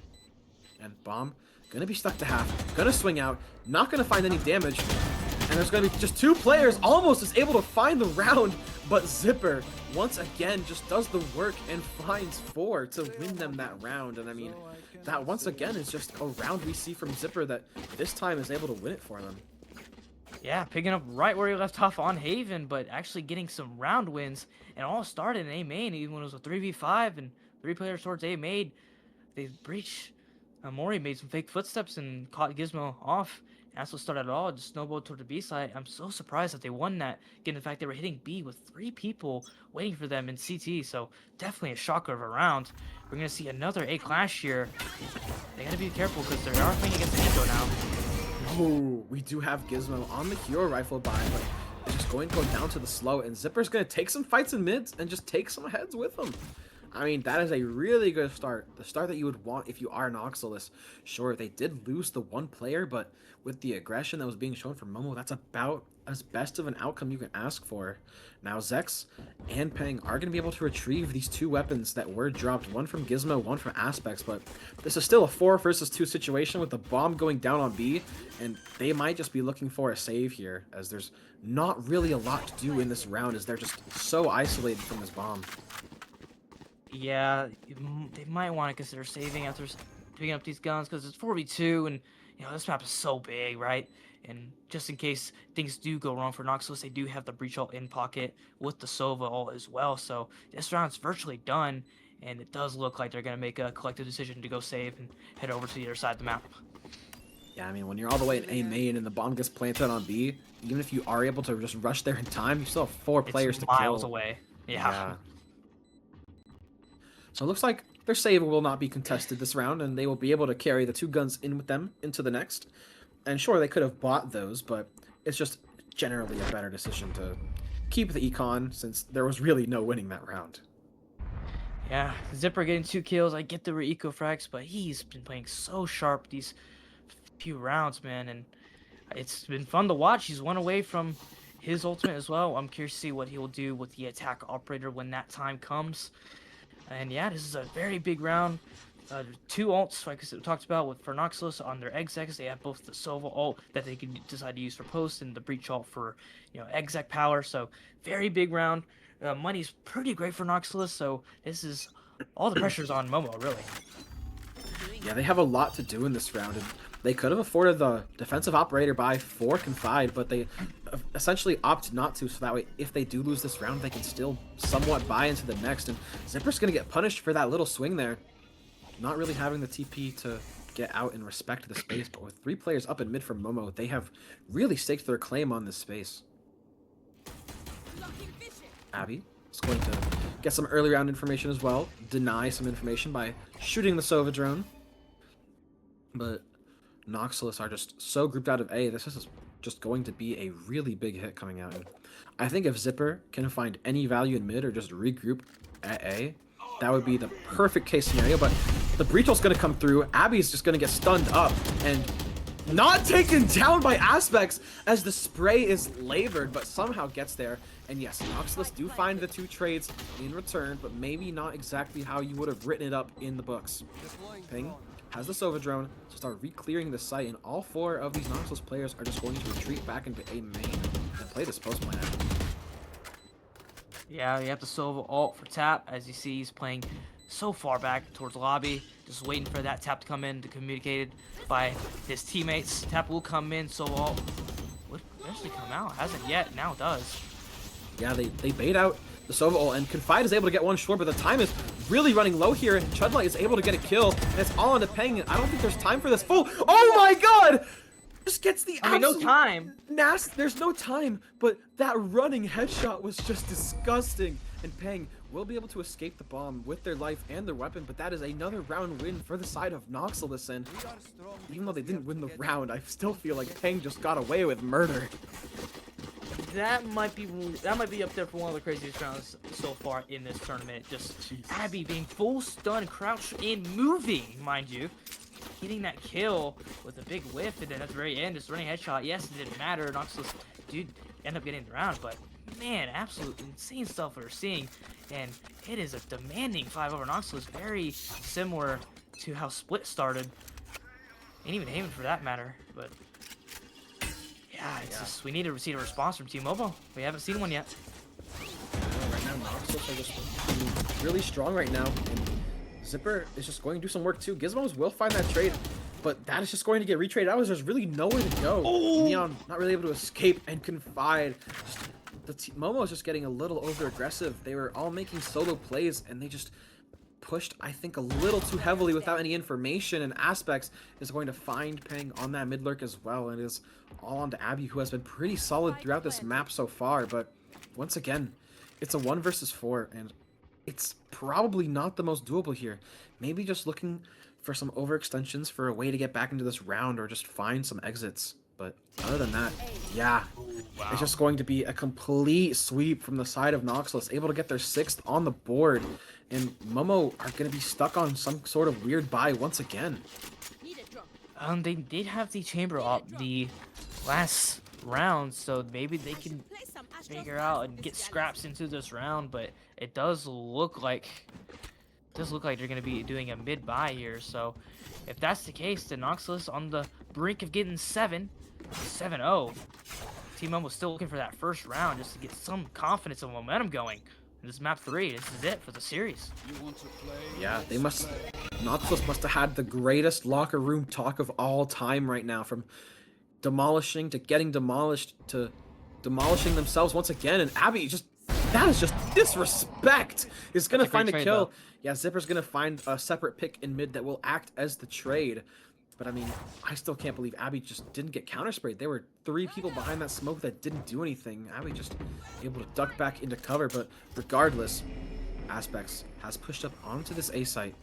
And bomb gonna be stuck to half, gonna swing out, not gonna find any damage, and there's gonna be just 2 players almost is able to find the round, but Zipper once again just does the work and finds 4 to win them that round. And I mean, that once again is just a round we see from Zipper that this time is able to win it for them. Yeah, picking up right where he left off on Haven, but actually getting some round wins. And all started in A main, even when it was a 3v5 and 3 players towards A main. They breached. Mori made some fake footsteps and caught Gizmo off. And that's what started it all. Just snowballed toward the B side. I'm so surprised that they won that, given the fact they were hitting B with 3 people waiting for them in CT. So definitely a shocker of a round. We're going to see another A clash here. They got to be careful because they are playing against Ando now. Oh, we do have Gizmo on the hero rifle buy, but it's just going to go down to the slow. And Zipper's going to take some fights in mids and just take some heads with him. I mean, that is a really good start. The start that you would want if you are Noxalis. Sure, they did lose the 1 player, but with the aggression that was being shown from Momo, that's about as best of an outcome you can ask for. Now, Zex and Peng are going to be able to retrieve these 2 weapons that were dropped. One from Gizmo, one from Aspects, but this is still a 4 versus 2 situation with the bomb going down on B, and they might just be looking for a save here, as there's not really a lot to do in this round, as they're just so isolated from this bomb. Yeah, they might want to consider saving after picking up these guns because it's 4v2 and you know this map is so big, right? And just in case things do go wrong for Noxalis, they do have the breach ult in pocket with the Sova ult as well. So this round's virtually done, and it does look like they're gonna make a collective decision to go save and head over to the other side of the map. Yeah, I mean, when you're all the way in A main and the bomb gets planted on B, even if you are able to just rush there in time, you still have 4 players to kill. Miles away. Yeah. So it looks like their save will not be contested this round, and they will be able to carry the 2 guns in with them into the next. And sure, they could have bought those, but it's just generally a better decision to keep the econ, since there was really no winning that round. Yeah, Zipper getting 2 kills. I get the eco frags, but he's been playing so sharp these few rounds, man, and it's been fun to watch. He's 1 away from his ultimate as well. I'm curious to see what he will do with the attack operator when that time comes. And yeah, this is a very big round. 2 ults, like I talked about, for Noxalis on their execs. They have both the Sova ult that they can decide to use for post and the breach ult for, you know, exec power. So very big round. Money's pretty great for Noxalis. So this is all the pressure's on Momo, really. Yeah, they have a lot to do in this round, and they could have afforded the defensive operator buy for Confide, but they essentially opt not to, so that way if they do lose this round, they can still somewhat buy into the next. And Zipper's going to get punished for that little swing there, not really having the TP to get out and respect the space. But with 3 players up in mid from Momo, they have really staked their claim on this space. Abby is going to get some early round information as well, deny some information by shooting the Sova drone. But Noxalis are just so grouped out of A, this is just going to be a really big hit coming out. And I think if Zipper can find any value in mid or just regroup at A, that would be the perfect case scenario. But the breach ult's going to come through. Abby's just going to get stunned up and not taken down by Aspects as the spray is labored, but somehow gets there. And yes, Noxalis do find the 2 trades in return, but maybe not exactly how you would have written it up in the books. Ping has the Sova drone to start re-clearing the site, and all 4 of these Noxalis players are just going to retreat back into A main and play this post plan. Yeah, you have the Sova ult for tap. As you see, he's playing so far back towards lobby, just waiting for that tap to come in to communicate by his teammates. Tap will come in, Sova ult would eventually come out. Hasn't yet, now does. Yeah, they bait out the Sova ult, and Confide is able to get one short, but the time is really running low here, and Chudlight is able to get a kill, and it's all on to Peng. I don't think there's time for this full. Oh my god! Just gets the I mean, no absolute time. There's no time, but that running headshot was just disgusting. And Peng will be able to escape the bomb with their life and their weapon, but that is another round win for the side of Noxalis, and even though they didn't win the round, I still feel like Peng just got away with murder. That might be up there for one of the craziest rounds so far in this tournament. Just Abby being full stun, crouched in, moving, mind you. Getting that kill with a big whiff, and then at the very end, just running headshot. Yes, it didn't matter. Noxalis did end up getting the round, but man, absolute insane stuff we're seeing. And it is a demanding 5 over Noxalis, very similar to how Split started. And even Haven for that matter, but yeah, it's just, we need to receive a response from Team Momo. We haven't seen one yet. Right now, Noxalis are just really strong right now. And Zipper is just going to do some work too. Gizmos will find that trade, but that is just going to get retraded out as there's really nowhere to go. Neon not really able to escape, and Confide. Momo is just getting a little over aggressive. They were all making solo plays, and they just pushed, I think, a little too heavily without any information, and Aspects is going to find Peng on that mid lurk as well, and it is all on to Abby, who has been pretty solid throughout this map so far, but once again, it's a 1 versus 4, and it's probably not the most doable here. Maybe just looking for some overextensions for a way to get back into this round, or just find some exits. But other than that, yeah, it's just going to be a complete sweep from the side of Noxalis, able to get their 6th on the board. And Momo are going to be stuck on some sort of weird buy once again. They did have the chamber up the last round, so maybe they can figure out and get scraps into this round, but it does look like they're going to be doing a mid buy here. So if that's the case, then Noxalis on the brink of getting 7-0. Team Momo still looking for that first round just to get some confidence and momentum going. This is map 3. This is it for the series. Yeah, Noxalis must have had the greatest locker room talk of all time right now, from demolishing to getting demolished to demolishing themselves once again. And Abby that is just disrespect. Is gonna find a kill. Though. Yeah, Zipper's gonna find a separate pick in mid that will act as the trade. But I mean, I still can't believe Abby just didn't get counter sprayed. There were 3 people behind that smoke that didn't do anything. Abby just able to duck back into cover. But regardless, Aspects has pushed up onto this A site.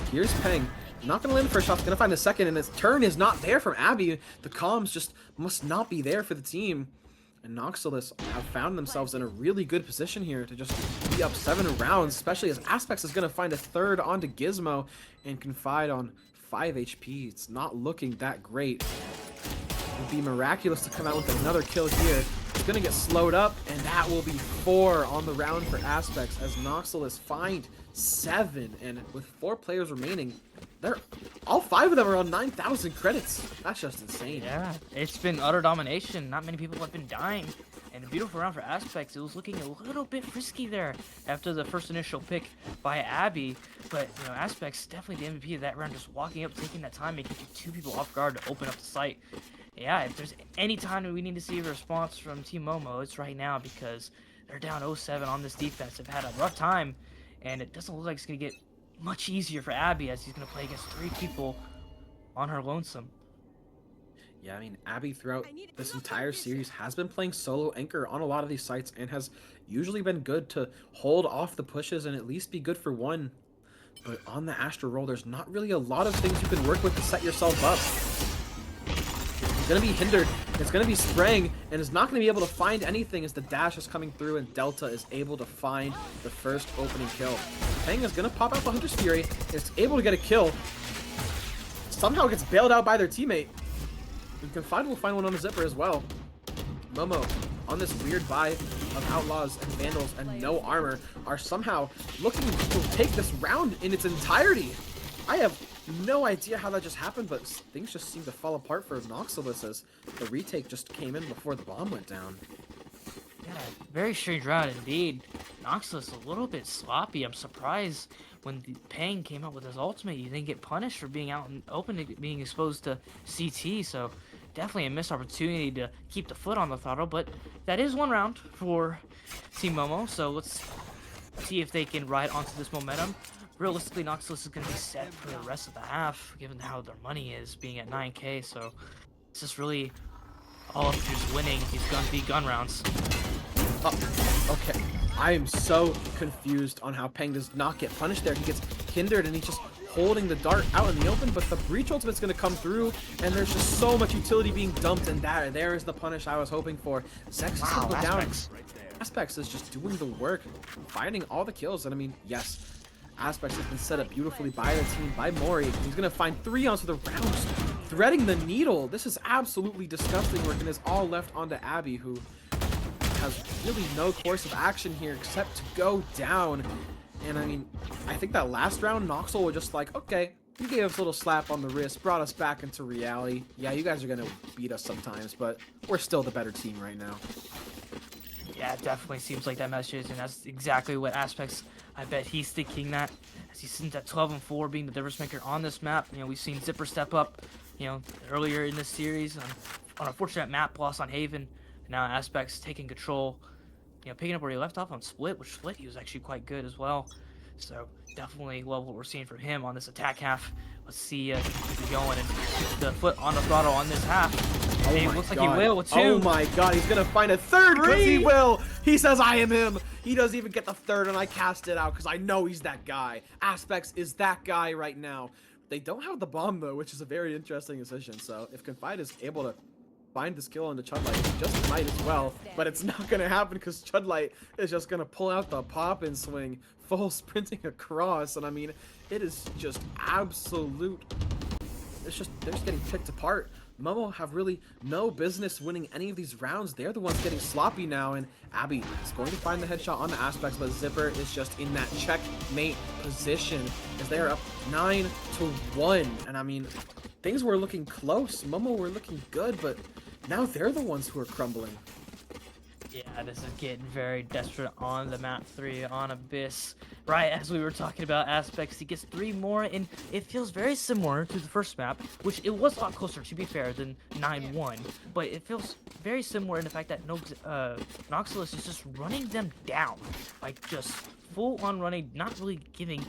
Here's Peng. Not going to land the first shot. Going to find the second. And his turn is not there from Abby. The comms just must not be there for the team. And Noxalis have found themselves in a really good position here to just be up 7 rounds, especially as Aspects is going to find a 3rd onto Gizmo and Confide on 5 HP. It's not looking that great. It would be miraculous to come out with another kill here. It's going to get slowed up, and that will be 4 on the round for Aspects as Noxalis find 7. And with 4 players remaining, all 5 of them are on 9,000 credits. That's just insane. Yeah, it's been utter domination. Not many people have been dying. And a beautiful round for Aspects. It was looking a little bit frisky there after the first initial pick by Abby. But, you know, Aspects definitely the MVP of that round, just walking up, taking that time, making 2 people off guard to open up the site. Yeah, if there's any time we need to see a response from Team Momo, it's right now, because they're down 0-7 on this defense. They've had a rough time, and it doesn't look like it's going to get much easier for Abby, as he's going to play against 3 people on her lonesome. Yeah, I mean, Abby throughout this entire series has been playing solo anchor on a lot of these sites and has usually been good to hold off the pushes and at least be good for 1. But on the Astro Roll, there's not really a lot of things you can work with to set yourself up. It's going to be hindered, it's going to be spraying, and it's not going to be able to find anything as the dash is coming through and Delta is able to find the first opening kill. Peng is going to pop out the Hunter's Fury, is able to get a kill, somehow gets bailed out by their teammate. And Confide will find one on the Zipper as well. Momo, on this weird buy of Outlaws and Vandals and no armor, are somehow looking to take this round in its entirety. I have no idea how that just happened, but things just seem to fall apart for Noxalis as the retake just came in before the bomb went down. Yeah, very strange round indeed. Noxalis a little bit sloppy. I'm surprised when the Pang came out with his ultimate, you didn't get punished for being out in open, being exposed to CT. So definitely a missed opportunity to keep the foot on the throttle. But that is one round for Team Momo. So let's see if they can ride onto this momentum. Realistically, Noxalis is going to be set for the rest of the half, given how their money is being at 9K. So it's just really all up to just winning these gun rounds. Oh, okay. I am so confused on how Peng does not get punished there. He gets hindered and he's just holding the dart out in the open, but the breach ultimate's going to come through, and there's just so much utility being dumped, and there is the punish I was hoping for. Zex is going to go down. Aspects is just doing the work, finding all the kills, and I mean, yes, Aspects has been set up beautifully by the team, by Mori. He's going to find 3 onto the rounds, threading the needle. This is absolutely disgusting work, and is all left onto Abby, who has really no course of action here except to go down. And I mean, I think that last round, Noxel was just like, okay, you gave us a little slap on the wrist, brought us back into reality. Yeah, you guys are going to beat us sometimes, but we're still the better team right now. Yeah, it definitely seems like that message, and that's exactly what Aspects, I bet he's thinking that, as he sits at 12-4, being the difference maker on this map. You know, we've seen Zipper step up, you know, earlier in this series on a fortunate map loss on Haven. Now Aspects taking control, you know, picking up where he left off on Split, which Split he was actually quite good as well. So definitely love what we're seeing from him on this attack half. Let's see if he's going and keep the foot on the throttle on this half. Oh and it looks like he will with 2. Oh my god, he's gonna find a third because he will. He says, I am him. He doesn't even get the third, and I cast it out because I know he's that guy. Aspects is that guy right now. They don't have the bomb, though, which is a very interesting decision. So if Confide is able to find this kill into Chudlight, he just might as well. But it's not going to happen because Chudlight is just going to pull out the pop and swing, full sprinting across. And I mean, it is just absolute. It's just, they're just getting picked apart. Momo have really no business winning any of these rounds. They're the ones getting sloppy now, and Abby is going to find the headshot on the Aspects, but Zipper is just in that checkmate position as they are up 9-1. And I mean, things were looking close. Momo were looking good, but now they're the ones who are crumbling. Yeah, this is getting very desperate on the map 3 on Abyss. Right as we were talking about Aspects, he gets 3 more, and it feels very similar to the first map, which it was a lot closer, to be fair, than 9-1. But it feels very similar in the fact that Noxalis is just running them down. Like, just full-on running, not really giving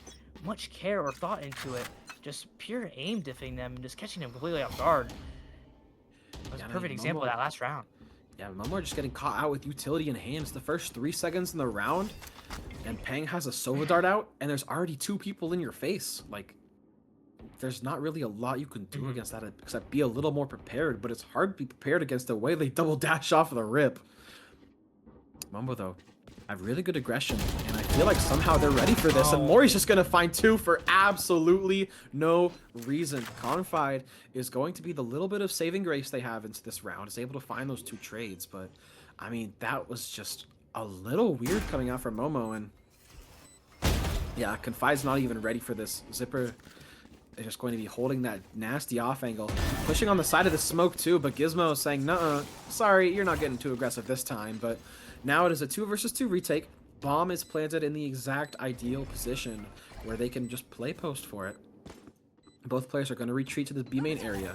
much care or thought into it. Just pure aim diffing them and just catching them completely off guard. It was a perfect example of that last round. Yeah, Momo are just getting caught out with utility in hands. The first 3 seconds in the round, and Pang has a Sova Dart out, and there's already 2 people in your face. Like, there's not really a lot you can do against that except be a little more prepared, but it's hard to be prepared against the way they double dash off of the rip. Momo, though, have really good aggression, and I feel like somehow they're ready for this, and Mori's just gonna find 2 for absolutely no reason. Confide is going to be the little bit of saving grace they have into this round, is able to find those 2 trades, but I mean, that was just a little weird coming out from Momo, and yeah, Confide's not even ready for this. Zipper is just going to be holding that nasty off angle, pushing on the side of the smoke too, but Gizmo is saying, nuh-uh, sorry, you're not getting too aggressive this time, but now it is a 2 versus 2 retake. Bomb is planted in the exact ideal position where they can just play post for it. Both players are going to retreat to the B main area,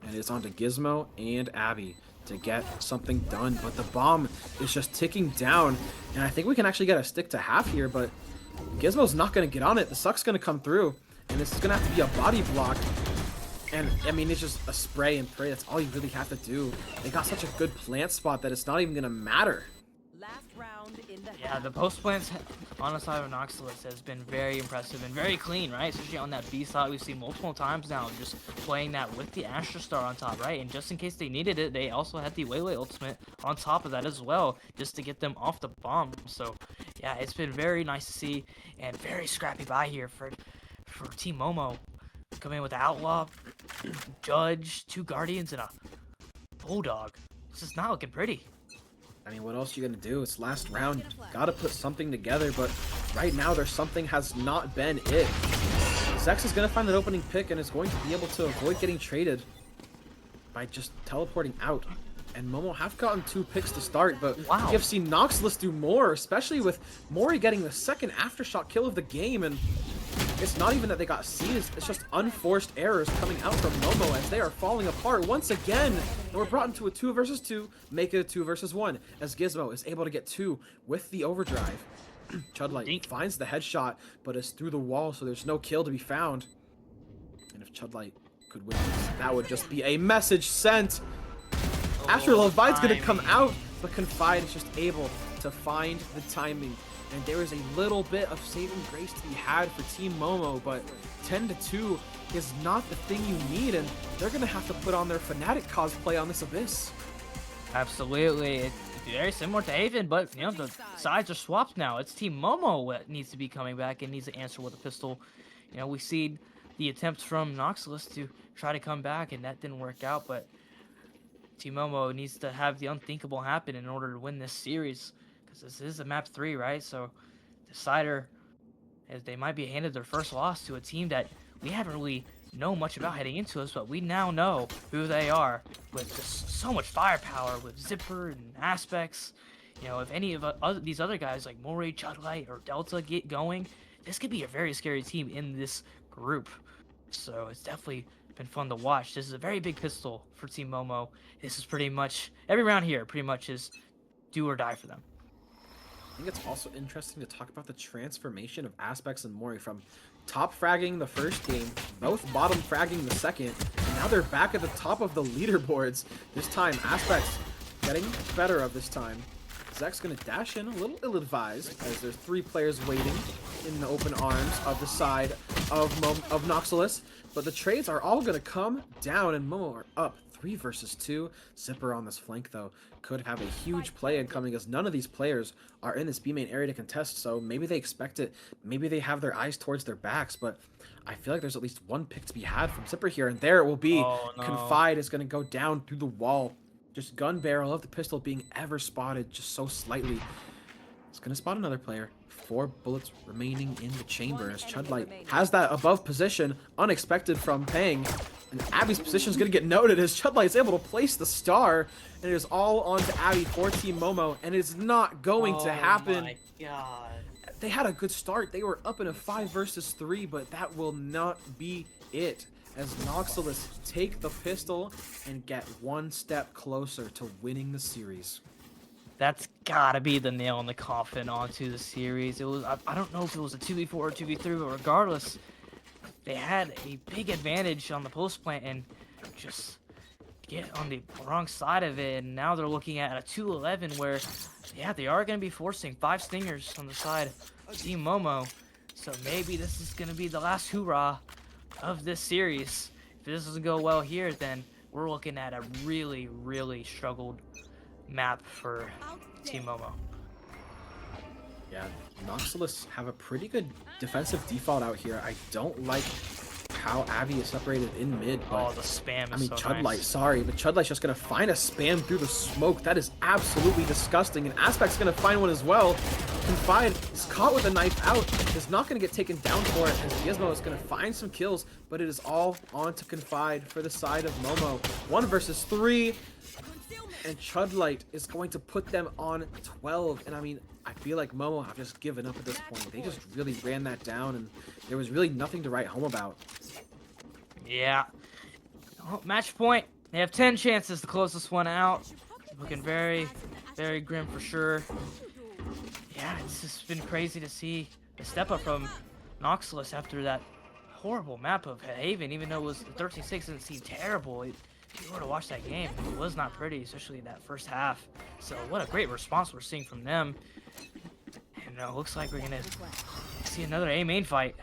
and it's on to Gizmo and Abby to get something done, but the bomb is just ticking down, and I think we can actually get a stick to half here, but Gizmo's not going to get on it. The suck's going to come through, and this is going to have to be a body block. And, I mean, it's just a spray and pray. That's all you really have to do. They got such a good plant spot that it's not even going to matter. Last round in the Yeah, the post plants on the side of Noxalis has been very impressive and very clean, right? Especially on that B side, we've seen multiple times now, just playing that with the Astra Star on top, right? And just in case they needed it, they also had the Waylay ultimate on top of that as well, just to get them off the bomb. So, yeah, it's been very nice to see, and very scrappy by here for Team Momo. Coming in with the Outlaw, Judge, 2 Guardians, and a Bulldog. This is not looking pretty. I mean, what else are you going to do? It's last round. Got to put something together, but right now there's something has not been it. Zex is going to find that opening pick and is going to be able to avoid getting traded by just teleporting out. and Momo have gotten 2 picks to start, but Wow. we have seen Noxalis do more, especially with Mori getting the second aftershock kill of the game, and it's not even that they got seized, it's just unforced errors coming out from Momo as they are falling apart once again, and we're brought into a 2 versus 2, make it a 2 versus 1, as Gizmo is able to get 2 with the overdrive. Chudlight finds the headshot, but is through the wall, so there's no kill to be found. And if Chudlight could win this, that would just be a message sent. Astral Levi's gonna come out, but Confide is just able to find the timing. And there is a little bit of saving grace to be had for Team Momo, but 10-2 is not the thing you need, and they're gonna have to put on their Fnatic cosplay on this Abyss. Absolutely. It's very similar to Haven, but you know the sides are swapped now. It's Team Momo that needs to be coming back and needs to answer with a pistol. You know, we see the attempts from Noxalis to try to come back, and that didn't work out, but Team Momo needs to have the unthinkable happen in order to win this series, because this is a map 3, right? So Decider, they might be handed their first loss to a team that we haven't really known much about heading into this, but we now know who they are with just so much firepower with Zipper and Aspects. You know, if any of these other guys like Mori, Chudlight, or Delta get going, this could be a very scary team in this group. So it's definitely been fun to watch. This is a very big pistol for Team Momo. This is pretty much every round here pretty much is do or die for them. I think it's also interesting to talk about the transformation of Aspects and Mori from top fragging the first game, both bottom fragging the second, and now they're back at the top of the leaderboards. This time, Aspects getting better of this time. Zek's gonna dash in a little ill-advised as there's 3 players waiting in the open arms of the side of Noxalis, but the trades are all gonna come down, and Momo are up 3 versus 2. Zipper on this flank though could have a huge play incoming, as none of these players are in this B main area to contest, so maybe they expect it, maybe they have their eyes towards their backs, but I feel like there's at least 1 pick to be had from Zipper here, and there it will be. Oh, no. Confide is gonna go down through the wall. Just gun barrel of the pistol being ever spotted just so slightly. It's gonna spot another player. 4 bullets remaining in the chamber as Chudlight has that above position, unexpected from Pang. And Abby's position is gonna get noted as Chudlight is able to place the star, and it is all on to Abby for Team Momo, and it is not going to happen. Oh my god. They had a good start. They were up in a 5 versus 3, but that will not be it, as Noxalis take the pistol and get 1 step closer to winning the series. That's gotta be the nail in the coffin onto the series. It was I don't know if it was a 2v4 or 2v3, but regardless, they had a big advantage on the post plant and just get on the wrong side of it, and now they're looking at a 2-11 where, yeah, they are going to be forcing 5 stingers on the side of Team Momo. So maybe this is going to be the last hoorah of this series. If this doesn't go well here, then we're looking at a really, really struggled map for Team Momo. Yeah, Noxalis have a pretty good defensive default out here. I don't like how Abby is separated in mid, but Oh, the spam is I mean, so Chudlight, nice. sorry, but Chudlight's just gonna find a spam through the smoke. That is absolutely disgusting, and Aspect's gonna find one as well. Confide is caught with a knife out, is not gonna get taken down for it, as Gizmo is gonna find some kills, but it is all on to Confide for the side of Momo. 1 versus 3, and Chudlight is going to put them on 12, and I mean, I feel like Momo have just given up at this point. They just really ran that down, and there was really nothing to write home about. Yeah. Oh, match point. They have 10 chances to close this one out. Looking very, very grim for sure. Yeah, it's just been crazy to see the step up from Noxalis after that horrible map of Haven. Even though it was 13-6, didn't seem terrible. If you were to watch that game, it was not pretty, especially that first half. So what a great response we're seeing from them. And it looks like we're gonna see another A main fight.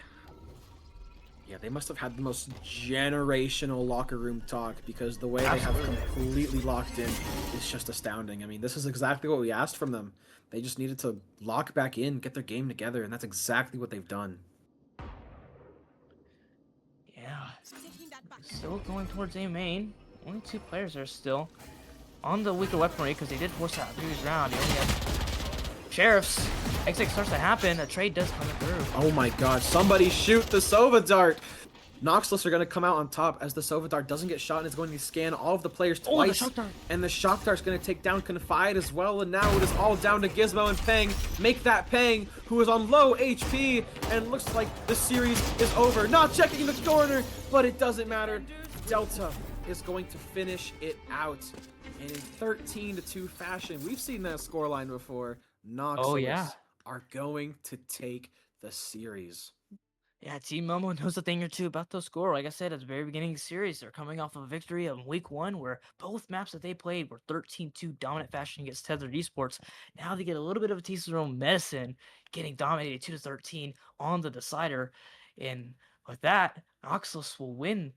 Yeah, they must have had the most generational locker room talk, because the way they have completely locked in is just astounding. I mean, this is exactly what we asked from them. They just needed to lock back in, get their game together, and that's exactly what they've done. Yeah. Still going towards A main. Only 2 players are still on the weaker weaponry because they did force that previous round. They only have Sheriffs. Exit starts to happen. A trade does come through. Oh my god, somebody shoot the Sova dart! Noxalis are going to come out on top as the Sova Dart doesn't get shot and is going to scan all of the players Oh, the twice. Shock Dart. And the Shock Dart's going to take down Confide as well. And now it is all down to Gizmo and Peng. Make that Peng, who is on low HP. And looks like the series is over. Not checking the corner, but it doesn't matter. Delta is going to finish it out. And in 13-2 fashion, we've seen that scoreline before. Noxalis are going to take the series. Yeah, Team Momo knows a thing or two about the score. Like I said at the very beginning of the series, they're coming off of a victory in week 1 where both maps that they played were 13-2 dominant fashion against Tethered Esports. Now they get a little bit of a taste of their own medicine, getting dominated 2-13 on the decider. And with that, Noxalis will win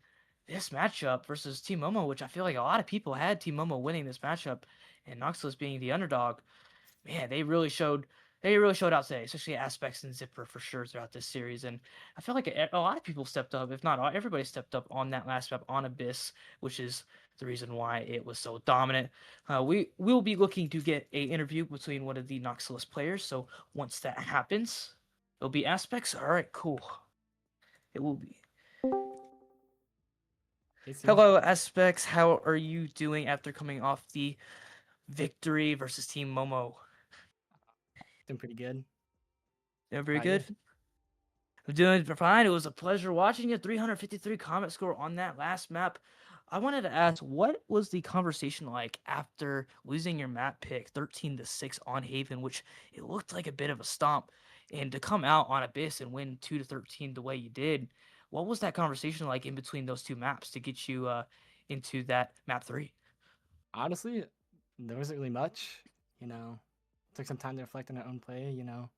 this matchup versus Team Momo, which I feel like a lot of people had Team Momo winning this matchup and Noxalis being the underdog. Man, they really showed out today, especially Aspects and Zipper for sure throughout this series. And I feel like a lot of people stepped up, if not all, everybody stepped up on that last map on Abyss, which is the reason why it was so dominant. We will be looking to get a interview between one of the Noxalis players. So once that happens, it'll be Aspects. All right, cool. It will be. Hello, Aspects. How are you doing after coming off the victory versus Team Momo? Doing pretty good. Doing pretty How are you? good? I'm doing fine. It was a pleasure watching you. 353 comment score on that last map. I wanted to ask, what was the conversation like after losing your map pick 13-6 on Haven, which it looked like a bit of a stomp, and to come out on Abyss and win 2-13 the way you did? What was that conversation like in between those two maps to get you into that map 3? Honestly, there wasn't really much. You know, took some time to reflect on our own play. You know,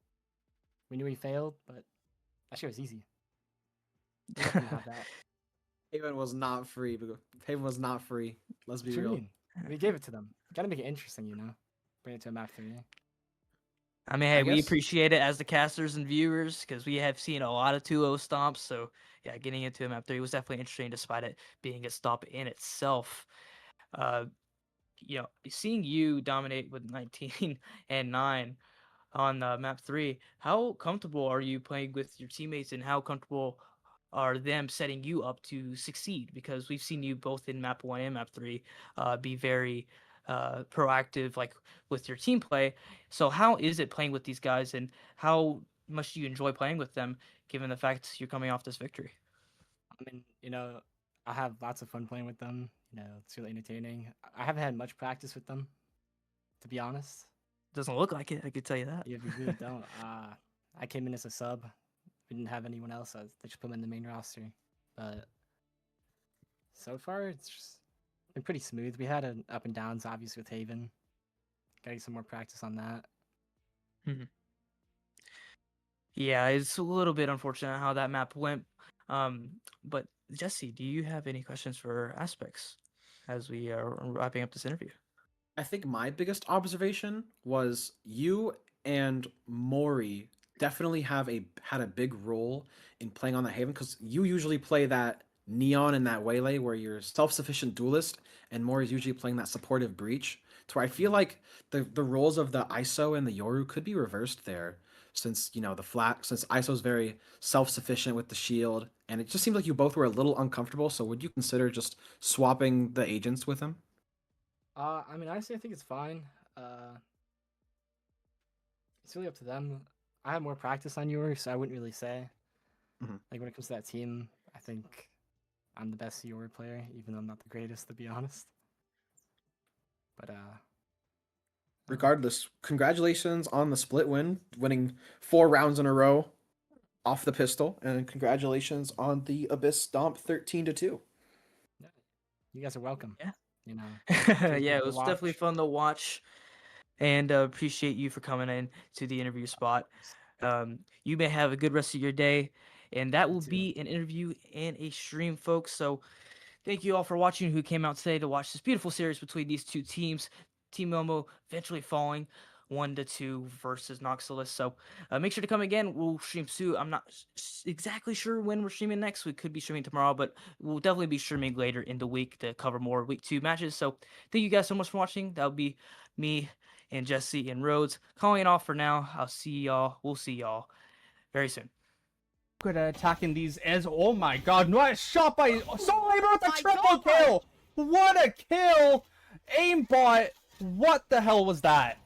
we knew we failed, but that shit was easy. We didn't have that. Haven was not free. Haven was not free. Let's be What you real. mean? We gave it to them. Gotta make it interesting, you know. Bring it to a map 3. I mean, hey, we guess- appreciate it as the casters and viewers because we have seen a lot of 2-0 stomps. So, yeah, getting into a map 3 was definitely interesting despite it being a stomp in itself. Seeing you dominate with 19-9 on map 3, how comfortable are you playing with your teammates and how comfortable are them setting you up to succeed? Because we've seen you both in map 1 and map 3 be very proactive, like with your team play. So how is it playing with these guys and how much do you enjoy playing with them given the fact you're coming off this victory? I mean, you know, I have lots of fun playing with them. You know, it's really entertaining. I haven't had much practice with them, to be honest. Doesn't look like it, I could tell you that. Yeah, we really don't. I came in as a sub. We didn't have anyone else. So they just put me in the main roster. But so far, it's just been pretty smooth. We had an up and downs, obviously, with Haven. Getting some more practice on that. Yeah, it's a little bit unfortunate how that map went. But Jesse, do you have any questions for Aspects as we are wrapping up this interview? I think my biggest observation was you and Mori definitely had a big role in playing on that Haven because you usually play that Neon and that Waylay where you're a self-sufficient duelist and Mori's usually playing that supportive breach. To where I feel like the roles of the ISO and the Yoru could be reversed there since since ISO's very self-sufficient with the shield and it just seems like you both were a little uncomfortable. So would you consider just swapping the agents with him? I mean, honestly, I think it's fine. It's really up to them. I have more practice on yours, so I wouldn't really say. Mhm. Like, when it comes to that team, I think I'm the best Yoru player, even though I'm not the greatest, to be honest. But, Regardless, congratulations on the split win, winning 4 rounds in a row off the pistol, and congratulations on the Abyss stomp 13-2. you guys are welcome. Yeah. You know, Yeah, it to was definitely watch. fun to watch, and appreciate you for coming in to the interview spot. You may have a good rest of your day, and that will too. be an interview and a stream, folks. So thank you all for watching who came out today to watch this beautiful series between these two teams. Team Momo eventually falling 1-2 versus Noxalis. So make sure to come again. We'll stream soon. I'm not exactly sure when we're streaming next. We could be streaming tomorrow, but we'll definitely be streaming later in the week to cover more week 2 matches. So thank you guys so much for watching. That'll be me and Jesse and Rhodes calling it off for now. I'll see y'all. We'll see y'all very soon. Good at attacking these as, oh my god, nice shot by Soul Labor with a My triple God. kill! What a kill! Aimbot, what the hell was that?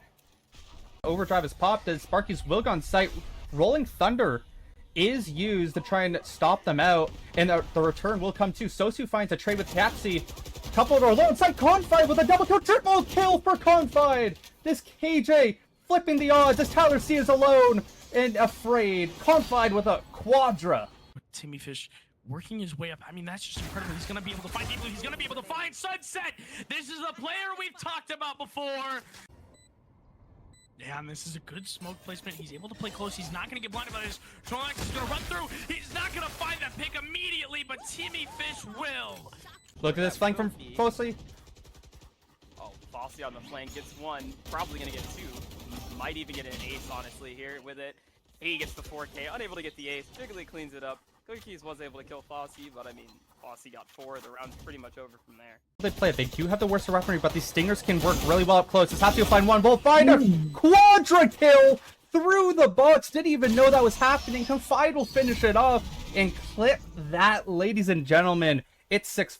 Overdrive is popped as Sparky's will go on site. Rolling Thunder is used to try and stop them out, and the return will come too. Sosu finds a trade with Tapsy. Coupled or alongside Confide with a double kill, triple kill for Confide! This KJ flipping the odds as Tyler C is alone and afraid. Confide with a quadra. Timmy Fish working his way up. I mean, that's just incredible. He's going to be able to find people. He's going to be able to find Sunset. This is a player we've talked about before. Yeah, and this is a good smoke placement. He's able to play close. He's not going to get blinded by this. Trollax is going to run through. He's not going to find that pick immediately, but Timmy Fish will. Look at this flank from closely. Oh, Fossey on the flank gets one, probably gonna get two. Might even get an ace, honestly, here with it. He gets the 4K, unable to get the ace. Jiggly cleans it up. Cookies was able to kill Fossey, but I mean, Fossey got 4. The round's pretty much over from there. They play it. They do have the worst weaponry, but these stingers can work really well up close. This has to find one. Both find a quadra kill through the box. Didn't even know that was happening. Confide will finish it off and clip that, ladies and gentlemen. It's 6-5.